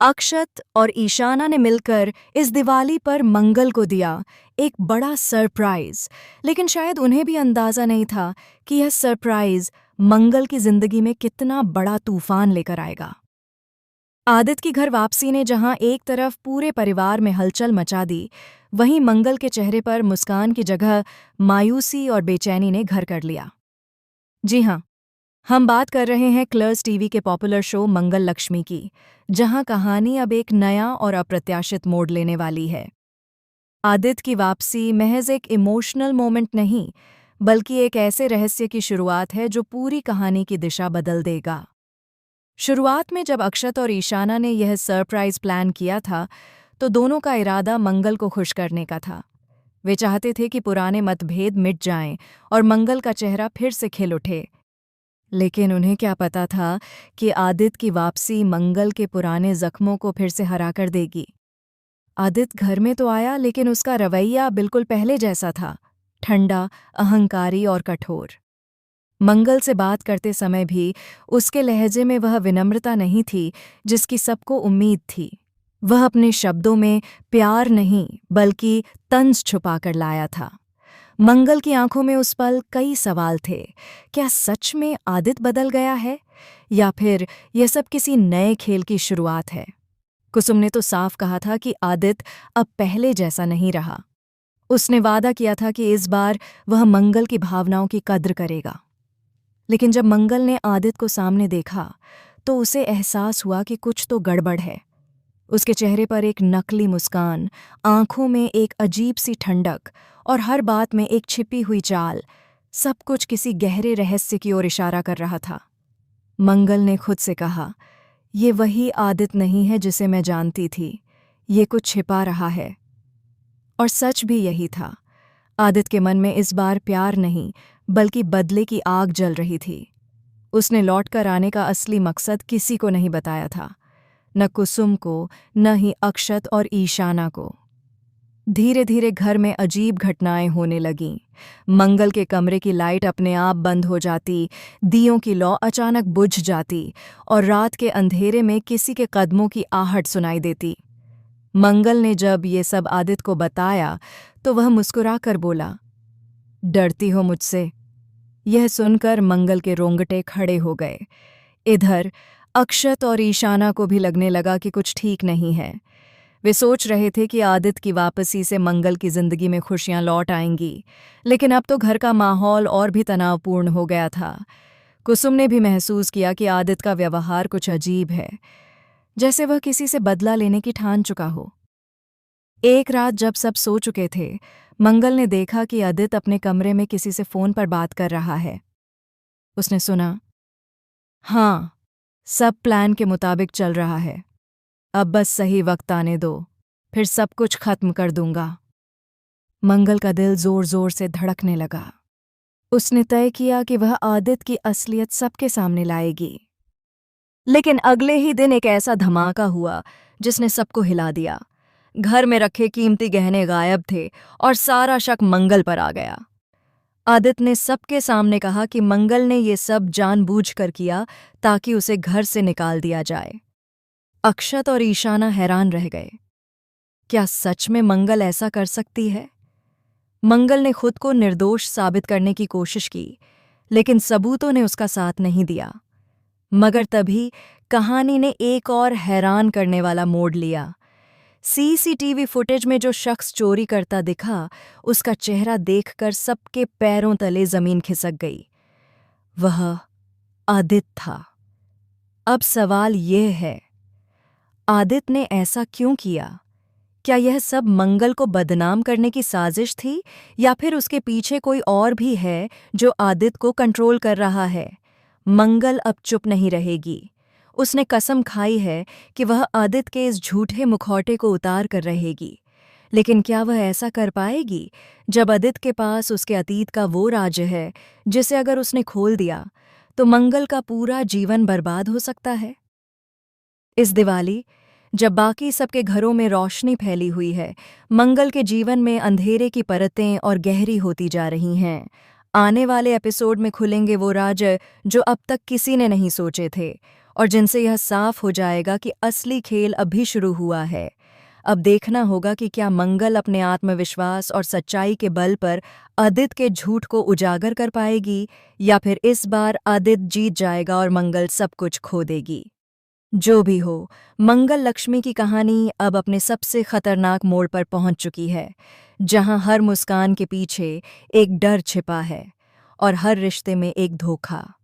अक्षत और ईशाना ने मिलकर इस दिवाली पर मंगल को दिया एक बड़ा सरप्राइज। लेकिन शायद उन्हें भी अंदाजा नहीं था कि यह सरप्राइज मंगल की जिंदगी में कितना बड़ा तूफान लेकर आएगा। आदित्य की घर वापसी ने जहां एक तरफ पूरे परिवार में हलचल मचा दी, वहीं मंगल के चेहरे पर मुस्कान की जगह मायूसी और बेचैनी ने घर कर लिया। जी हाँ, हम बात कर रहे हैं कलर्स टीवी के पॉपुलर शो मंगल लक्ष्मी की, जहां कहानी अब एक नया और अप्रत्याशित मोड़ लेने वाली है। आदित्य की वापसी महज एक इमोशनल मोमेंट नहीं, बल्कि एक ऐसे रहस्य की शुरुआत है जो पूरी कहानी की दिशा बदल देगा। शुरुआत में जब अक्षत और ईशाना ने यह सरप्राइज प्लान किया था, तो दोनों का इरादा मंगल को खुश करने का था। वे चाहते थे कि पुराने मतभेद मिट जाएं और मंगल का चेहरा फिर से खिल उठे। लेकिन उन्हें क्या पता था कि आदित्य की वापसी मंगल के पुराने जख्मों को फिर से हरा कर देगी। आदित्य घर में तो आया, लेकिन उसका रवैया बिल्कुल पहले जैसा था, ठंडा, अहंकारी और कठोर। मंगल से बात करते समय भी उसके लहजे में वह विनम्रता नहीं थी जिसकी सबको उम्मीद थी। वह अपने शब्दों में प्यार नहीं बल्कि तंज छुपाकर लाया था। मंगल की आंखों में उस पल कई सवाल थे। क्या सच में आदित्य बदल गया है, या फिर यह सब किसी नए खेल की शुरुआत है? कुसुम ने तो साफ कहा था कि आदित्य अब पहले जैसा नहीं रहा। उसने वादा किया था कि इस बार वह मंगल की भावनाओं की कद्र करेगा। लेकिन जब मंगल ने आदित्य को सामने देखा, तो उसे एहसास हुआ कि कुछ तो गड़बड़ है। उसके चेहरे पर एक नकली मुस्कान, आंखों में एक अजीब सी ठंडक और हर बात में एक छिपी हुई चाल, सब कुछ किसी गहरे रहस्य की ओर इशारा कर रहा था। मंगल ने खुद से कहा, ये वही आदित्य नहीं है जिसे मैं जानती थी, ये कुछ छिपा रहा है। और सच भी यही था। आदित्य के मन में इस बार प्यार नहीं बल्कि बदले की आग जल रही थी। उसने लौटकर आने का असली मकसद किसी को नहीं बताया था, न कुसुम को, न ही अक्षत और ईशाना को। धीरे धीरे घर में अजीब घटनाएं होने लगीं। मंगल के कमरे की लाइट अपने आप बंद हो जाती, दियों की लौ अचानक बुझ जाती और रात के अंधेरे में किसी के कदमों की आहट सुनाई देती। मंगल ने जब ये सब आदित्य को बताया, तो वह मुस्कुराकर बोला, डरती हो मुझसे? यह सुनकर मंगल के रोंगटे खड़े हो गए। इधर अक्षत और ईशाना को भी लगने लगा कि कुछ ठीक नहीं है। वे सोच रहे थे कि आदित्य की वापसी से मंगल की जिंदगी में खुशियां लौट आएंगी, लेकिन अब तो घर का माहौल और भी तनावपूर्ण हो गया था। कुसुम ने भी महसूस किया कि आदित्य का व्यवहार कुछ अजीब है, जैसे वह किसी से बदला लेने की ठान चुका हो। एक रात जब सब सो चुके थे, मंगल ने देखा कि आदित्य अपने कमरे में किसी से फोन पर बात कर रहा है। उसने सुना, हाँ, सब प्लान के मुताबिक चल रहा है। अब बस सही वक्त आने दो, फिर सब कुछ खत्म कर दूंगा। मंगल का दिल जोर जोर से धड़कने लगा। उसने तय किया कि वह आदित्य की असलियत सबके सामने लाएगी। लेकिन अगले ही दिन एक ऐसा धमाका हुआ जिसने सबको हिला दिया। घर में रखे कीमती गहने गायब थे और सारा शक मंगल पर आ गया। आदित्य ने सबके सामने कहा कि मंगल ने ये सब जानबूझकर किया ताकि उसे घर से निकाल दिया जाए। अक्षत और ईशाना हैरान रह गए। क्या सच में मंगल ऐसा कर सकती है? मंगल ने खुद को निर्दोष साबित करने की कोशिश की, लेकिन सबूतों ने उसका साथ नहीं दिया। मगर तभी कहानी ने एक और हैरान करने वाला मोड़ लिया। सीसीटीवी फुटेज में जो शख्स चोरी करता दिखा, उसका चेहरा देखकर सबके पैरों तले जमीन खिसक गई। वह आदित्य था। अब सवाल यह है, आदित्य ने ऐसा क्यों किया? क्या यह सब मंगल को बदनाम करने की साजिश थी, या फिर उसके पीछे कोई और भी है जो आदित्य को कंट्रोल कर रहा है? मंगल अब चुप नहीं रहेगी। उसने कसम खाई है कि वह आदित्य के इस झूठे मुखौटे को उतार कर रहेगी। लेकिन क्या वह ऐसा कर पाएगी जब आदित्य के पास उसके अतीत का वो राज है जिसे अगर उसने खोल दिया तो मंगल का पूरा जीवन बर्बाद हो सकता है? इस दिवाली, जब बाकी सबके घरों में रोशनी फैली हुई है, मंगल के जीवन में अंधेरे की परतें और गहरी होती जा रही हैं। आने वाले एपिसोड में खुलेंगे वो राज जो अब तक किसी ने नहीं सोचे थे, और जिनसे यह साफ हो जाएगा कि असली खेल अभी शुरू हुआ है। अब देखना होगा कि क्या मंगल अपने आत्मविश्वास और सच्चाई के बल पर आदित्य के झूठ को उजागर कर पाएगी, या फिर इस बार आदित्य जीत जाएगा और मंगल सब कुछ खो देगी। जो भी हो, मंगल लक्ष्मी की कहानी अब अपने सबसे खतरनाक मोड़ पर पहुंच चुकी है, जहां हर मुस्कान के पीछे एक डर छिपा है और हर रिश्ते में एक धोखा।